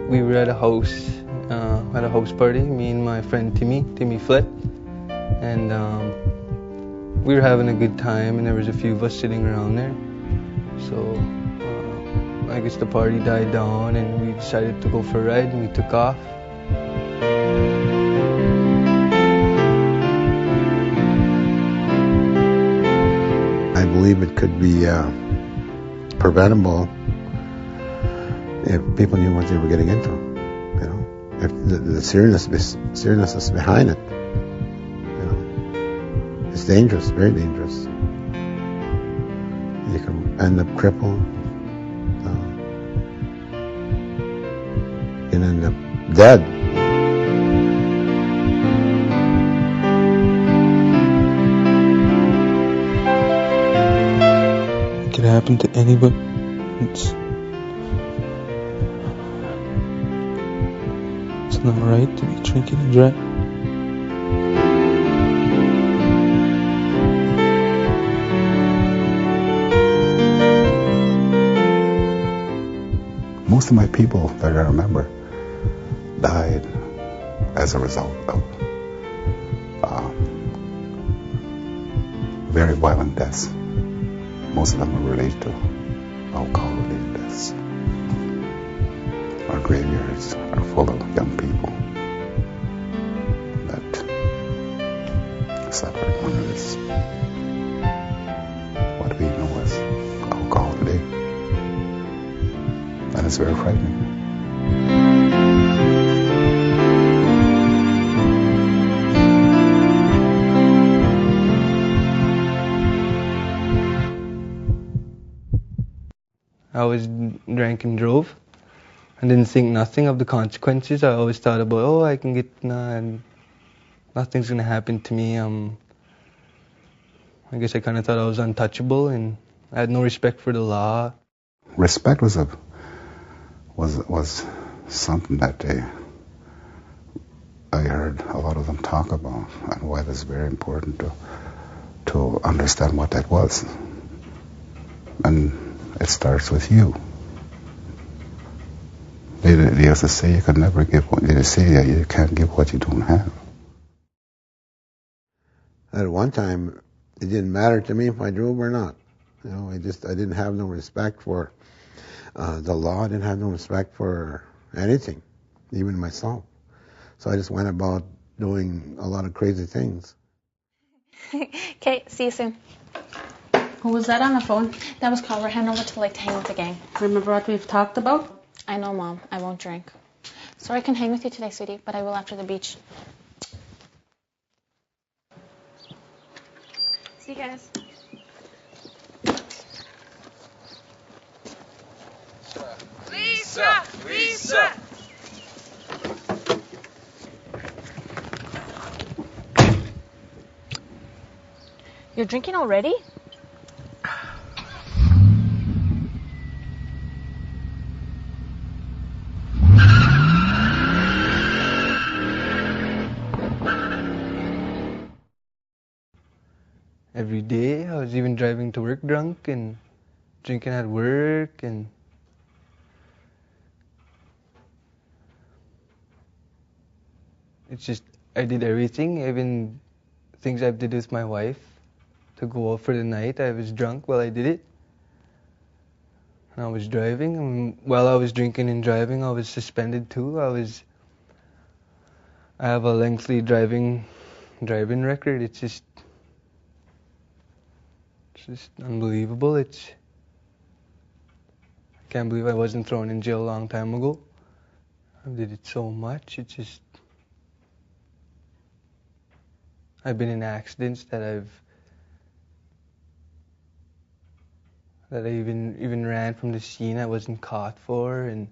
We were at a house party, me and my friend Timmy Flett, and we were having a good time, and there was a few of us sitting around there. So I guess the party died down, and we decided to go for a ride, and we took off. I believe it could be preventable if people knew what they were getting into, you know, if the seriousness behind it, you know, it's dangerous, very dangerous. You can end up crippled, you can end up dead. It could happen to anybody. It's not right to be drinking and driving. Most of my people that I remember died as a result of very violent deaths. Most of them are related to alcohol-related deaths. Our graveyards are full of young people that suffered under this, what we know as alcohol today. And it's very frightening. I always drank and drove. I didn't think nothing of the consequences. I always thought about, oh, I can get, and nothing's gonna happen to me. I guess I kind of thought I was untouchable, and I had no respect for the law. Respect was something that I heard a lot of them talk about, and why it was very important to understand what that was. And it starts with you. They used to say you could never give what they say that you can't give what you don't have. At one time, it didn't matter to me if I drove or not. You know, I didn't have no respect for the law. I didn't have no respect for anything, even myself. So I just went about doing a lot of crazy things. Okay, see you soon. Who was that on the phone? That was Carl. We're heading over to hang with the gang. Remember what we've talked about? I know, Mom. I won't drink. Sorry I can hang with you today, sweetie, but I will after the beach. See you guys. Lisa! You're drinking already? Every day, I was even driving to work drunk and drinking at work, and it's just, I did everything, even things I did with my wife to go out for the night. I was drunk while I did it. And I was driving, and while I was drinking and driving, I was suspended too. I have a lengthy driving record. It's just unbelievable. I can't believe I wasn't thrown in jail a long time ago. I did it so much. It's just, I've been in accidents that I even ran from the scene I wasn't caught for, and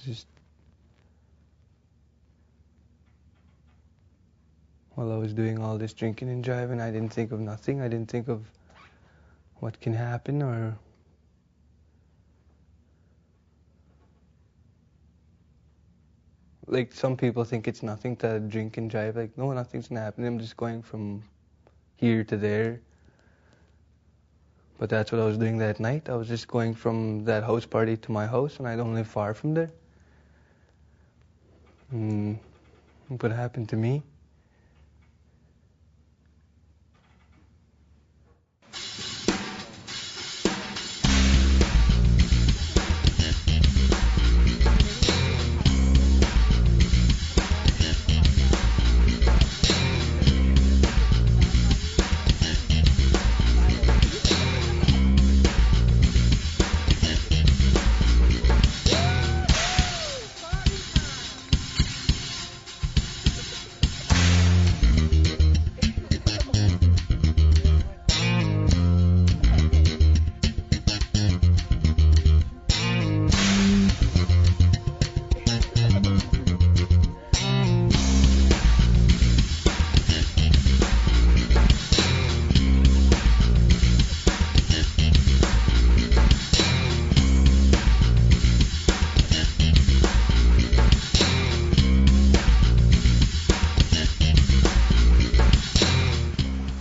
just while I was doing all this drinking and driving, I didn't think of nothing. I didn't think of what can happen, or like some people think it's nothing to drink and drive. Like, no, nothing's gonna happen. I'm just going from here to there. But that's what I was doing that night. I was just going from that house party to my house, and I don't live far from there. And what happened to me?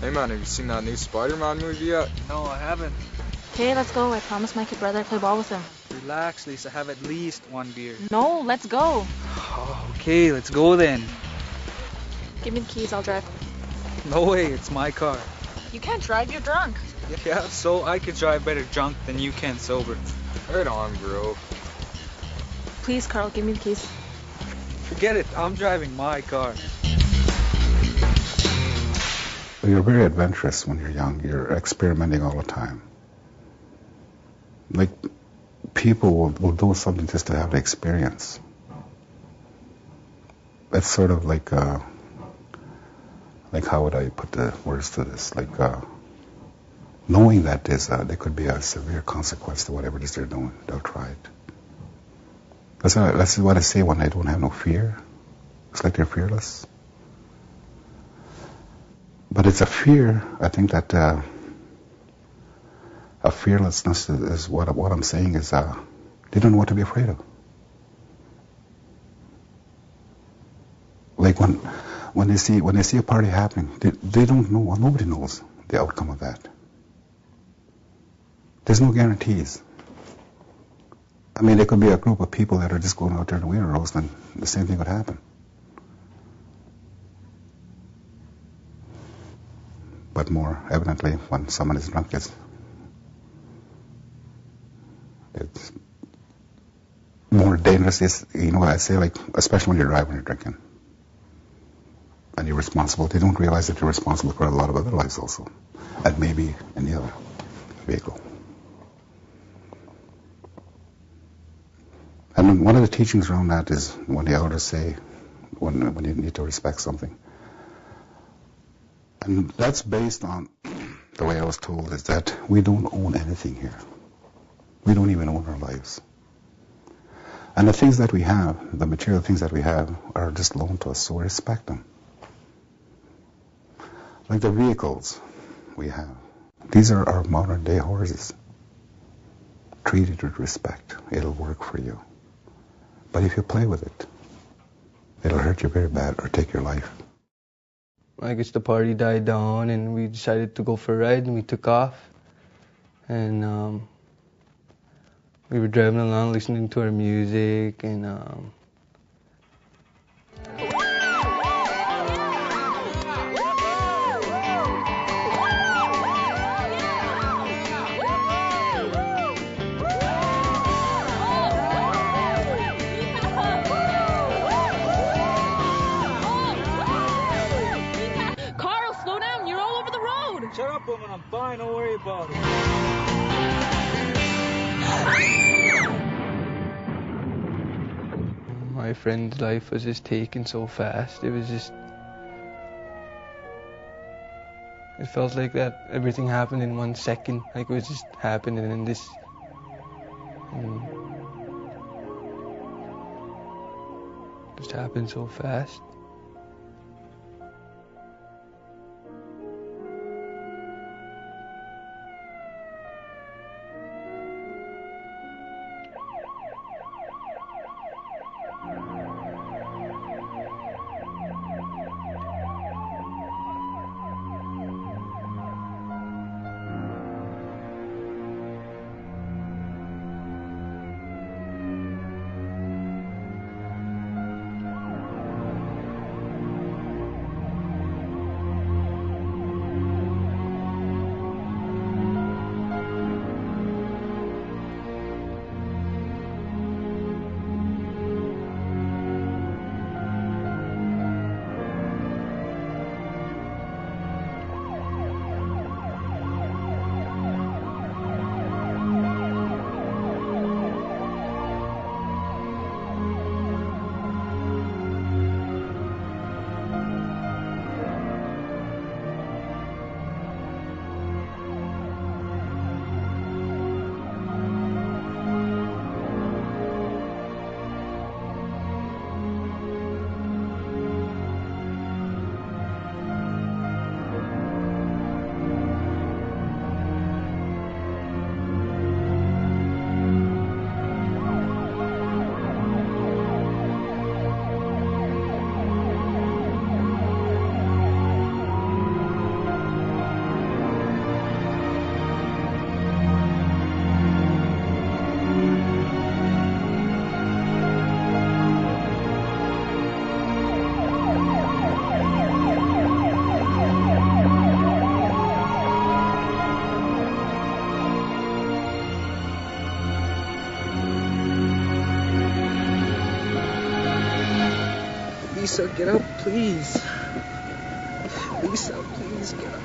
Hey man, have you seen that new Spider-Man movie yet? No, I haven't. Okay, let's go. I promised my kid brother I'd play ball with him. Relax, Lisa. Have at least one beer. No, let's go. Oh, okay, let's go then. Give me the keys, I'll drive. No way, it's my car. You can't drive, you're drunk. Yeah, so I could drive better drunk than you can sober. Right on, bro. Please, Carl, give me the keys. Forget it, I'm driving my car. You're very adventurous when you're young. You're experimenting all the time. Like, people will do something just to have the experience. It's sort of like how would I put the words to this? Like, knowing that there could be a severe consequence to whatever it is they're doing, they'll try it. That's what I say when I don't have no fear. It's like they're fearless. But it's a fear, I think that a fearlessness is what I'm saying is they don't know what to be afraid of. Like when they see a party happening, they don't know, well, nobody knows the outcome of that. There's no guarantees. I mean, there could be a group of people that are just going out there to wiener roast, and the same thing would happen. But more evidently, when someone is drunk, it's more dangerous. It's, you know what I say, like, especially when you're driving, when you're drinking. And you're responsible. They don't realize that you're responsible for a lot of other lives also. And maybe in the other vehicle. And one of the teachings around that is when the elders say, when you need to respect something. And that's based on the way I was told, is that we don't own anything here. We don't even own our lives. And the things that we have, the material things that we have, are just loaned to us, so we respect them. Like the vehicles we have. These are our modern day horses. Treat it with respect. It'll work for you. But if you play with it, it'll hurt you very bad or take your life. I guess the party died down and we decided to go for a ride and we took off. And we were driving along listening to our music and Shut up, woman, I'm fine, don't worry about it. my friend's life was just taken so fast. It was just... It felt like that everything happened in 1 second. Like it was just happening in this... just happened so fast. Lisa, get up, please. Lisa, please get up.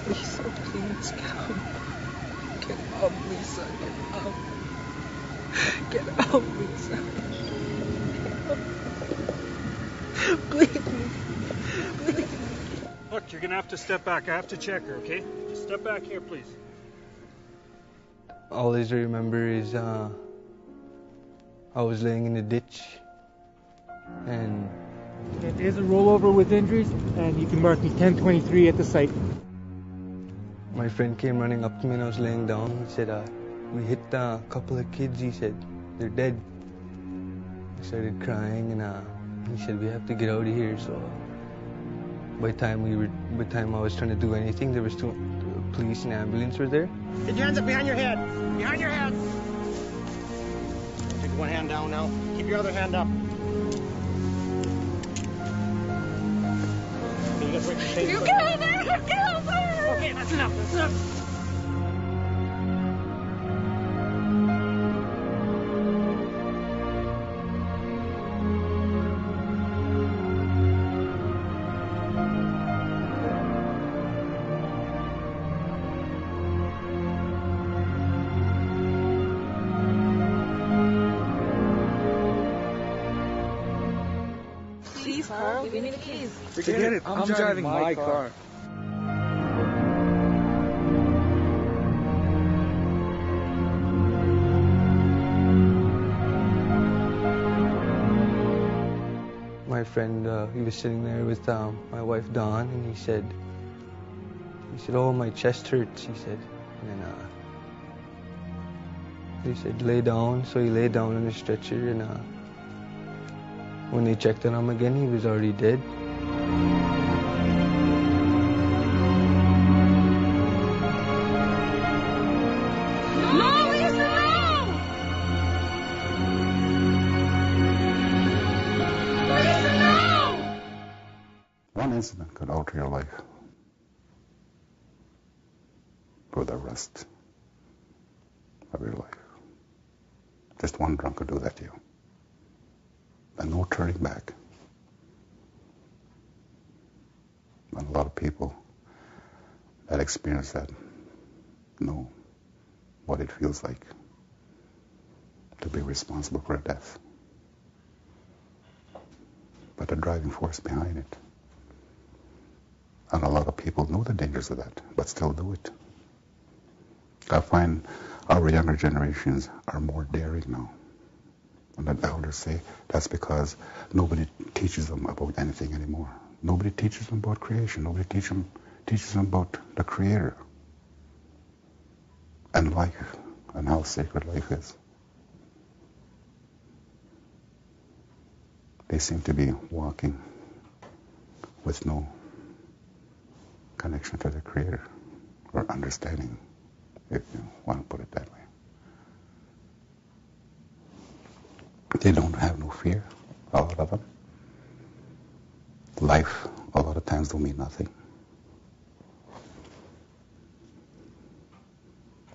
Lisa, please get up. Get up, Lisa, get up. Get up, Lisa. Please. Please. Look, you're gonna have to step back. I have to check her, okay? Just step back here, please. All I remember is I was laying in the ditch, and There's a rollover with injuries, and you can mark me 1023 at the site. my friend came running up to me and I was laying down. He said, we hit a couple of kids. He said, they're dead. I started crying, and he said, we have to get out of here. So by the time I was trying to do anything, there was two police and ambulance were there. Get your hands up behind your head. Behind your head. Take one hand down now. Keep your other hand up. You killed her! You killed her! Okay, that's enough. That's enough. Please, Carl, give me the keys. Forget it. I'm driving my car. My friend, he was sitting there with my wife Dawn, and he said, oh, my chest hurts, he said. And he said, lay down. So he lay down on the stretcher, and when they checked on him again, he was already dead. No, Lisa, no! Lisa, no! One incident could alter your life for the rest of your life. Just one drunk could do that to you. And no turning back. And a lot of people that experience that know what it feels like to be responsible for a death. But the driving force behind it. And a lot of people know the dangers of that, but still do it. I find our younger generations are more daring now. And the elders say that's because nobody teaches them about anything anymore. Nobody teaches them about creation. Nobody teaches them about the Creator and life and how sacred life is. They seem to be walking with no connection to the Creator or understanding, if you want to put it that way. They don't have no fear, a lot of them. Life, a lot of times, don't mean nothing.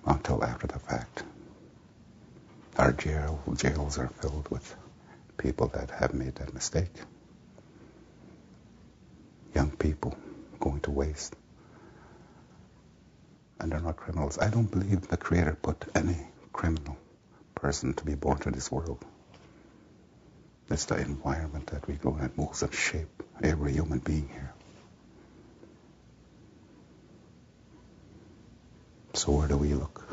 Until after the fact. Our jails are filled with people that have made that mistake. Young people going to waste. And they're not criminals. I don't believe the Creator put any criminal person to be born to this world. It's the environment that we go in that moves and shape every human being here. So where do we look?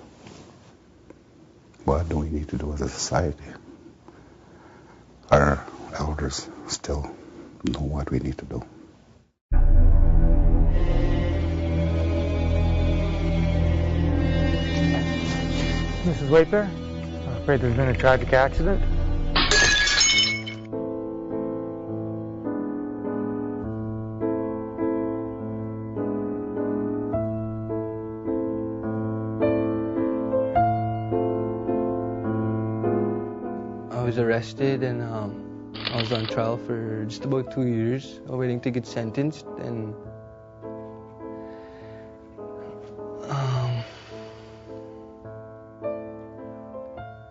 What do we need to do as a society? Our elders still know what we need to do. Mrs. Waitbear, I'm afraid there's been a tragic accident. I was arrested, and I was on trial for just about 2 years, waiting to get sentenced, and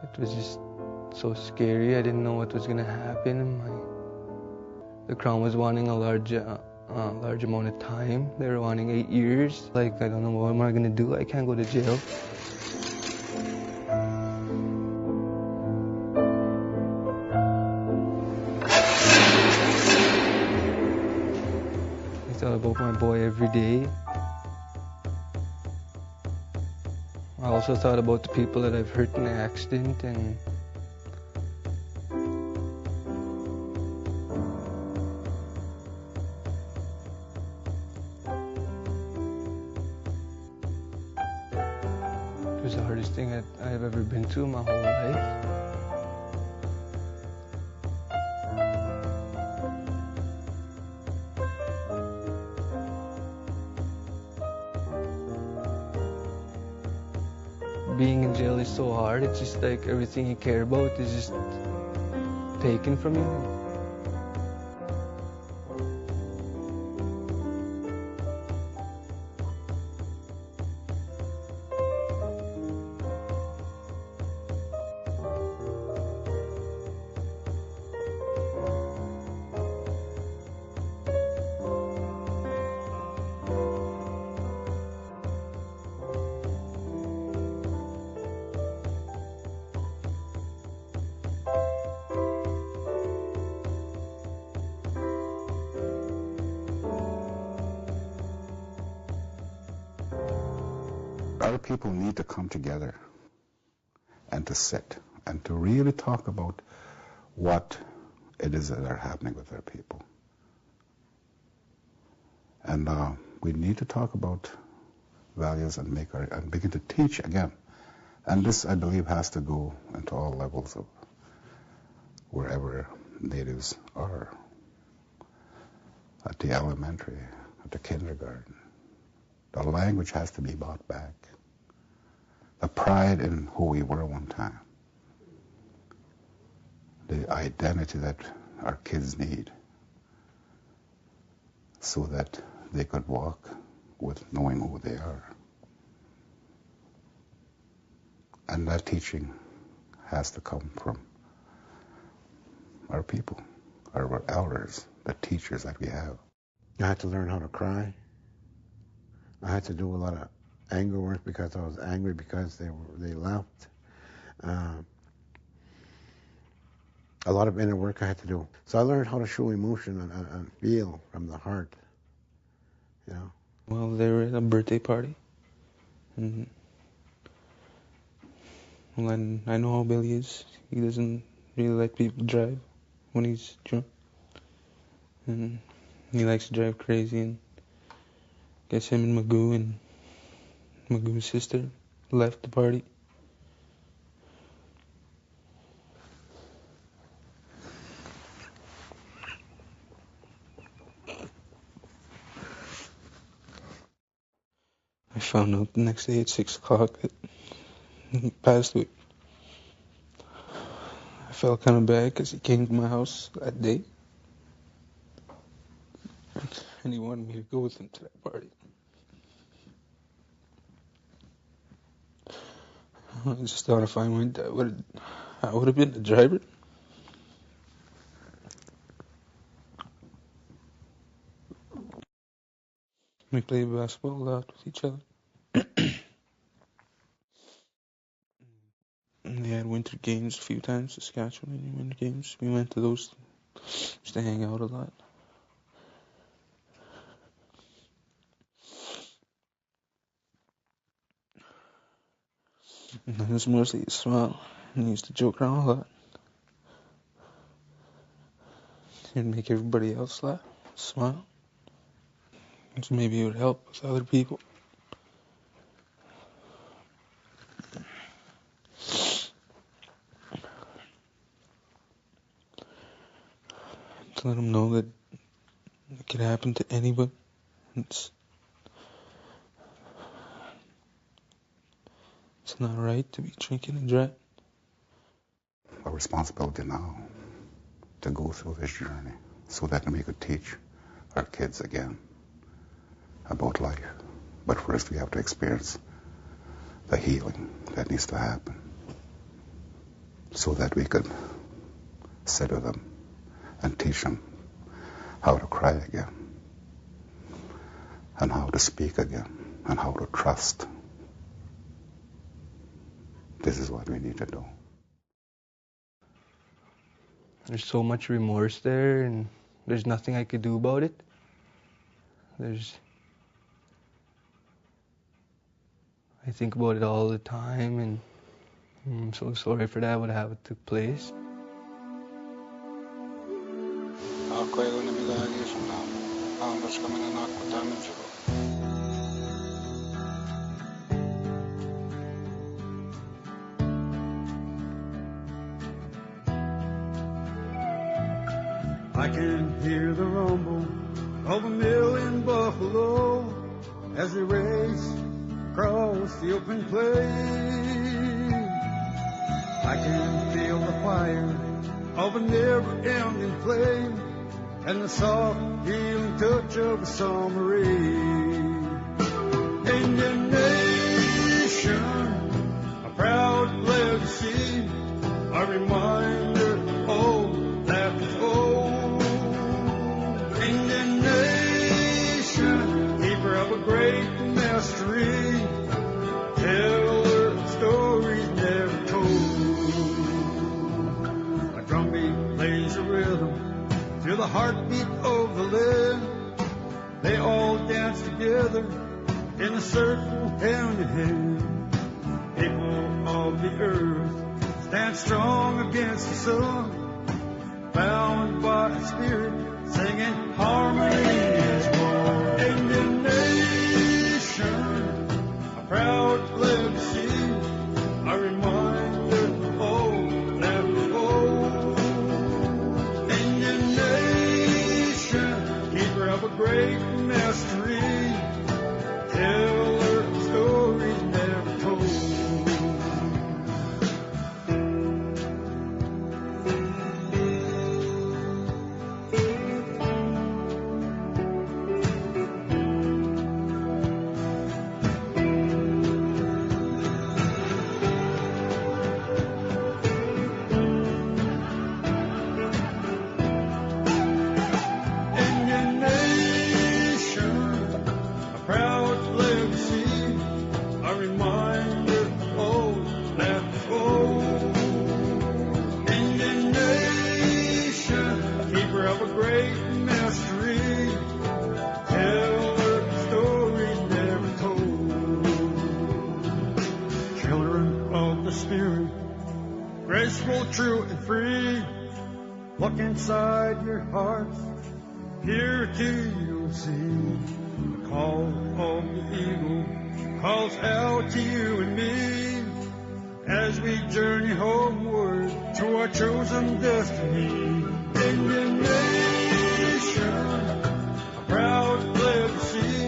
it was just so scary. I didn't know what was gonna happen, and The Crown was wanting a large amount of time. They were wanting 8 years. Like, I don't know, what am I gonna do? I can't go to jail. I thought about my boy every day. I also thought about the people that I've hurt in the accident, and it was the hardest thing that I've ever been through my whole life. Being in jail is so hard. It's just like everything you care about is just taken from you. Our people need to come together and to sit and to really talk about what it is that are happening with our people. And we need to talk about values and and begin to teach again. And this, I believe, has to go into all levels of wherever natives are, at the elementary, at the kindergarten. The language has to be brought back. The pride in who we were one time. The identity that our kids need so that they could walk with knowing who they are. And that teaching has to come from our people, our elders, the teachers that we have. I had to learn how to cry. I had to do a lot of anger work because I was angry because they left. A lot of inner work I had to do. So I learned how to show emotion and feel from the heart. You know. Well, they were at a birthday party. And well, I know how Billy is. He doesn't really let people drive when he's drunk. And he likes to drive crazy, and I guess him and Magoo's sister left the party. I found out the next day at 6 o'clock that he passed away. I felt kind of bad because he came to my house that day. And he wanted me to go with him to that party. I just thought if I went, I would have been the driver. We played basketball a lot with each other. And they had winter games a few times, Saskatchewan winter games. We went to those just to hang out a lot. And it was mostly a smile. And he used to joke around a lot. He'd make everybody else laugh, smile. So maybe it would help with other people. To let them know that it could happen to anybody. It's not right to be drinking and driving. Our responsibility now to go through this journey so that we could teach our kids again about life. But first we have to experience the healing that needs to happen so that we could sit with them and teach them how to cry again, and how to speak again, and how to trust. This is what we need to do. There's so much remorse there, and there's nothing I could do about it. I think about it all the time, and I'm so sorry for that, what happened took place. I can hear the rumble of a million buffalo as they race across the open plain. I can feel the fire of a never-ending flame and the soft healing touch of a summer rain. Indian nation, a proud legacy, a reminder of that was old. Indian nation, keeper of a great mystery, teller stories never told. A drumbeat plays a rhythm to the heartbeat of the land. They all dance together in a circle hand in hand. People of the earth stand strong against the sun, bound by a spirit, singing harmony is one. Indian nation, a proud legacy, a reminder of all that was old. Indian nation, keeper of a great mystery, teller stories never told. True and free, look inside your hearts, here too you'll see the call of the eagle calls out to you and me as we journey homeward to our chosen destiny. Indian nation, a proud legacy,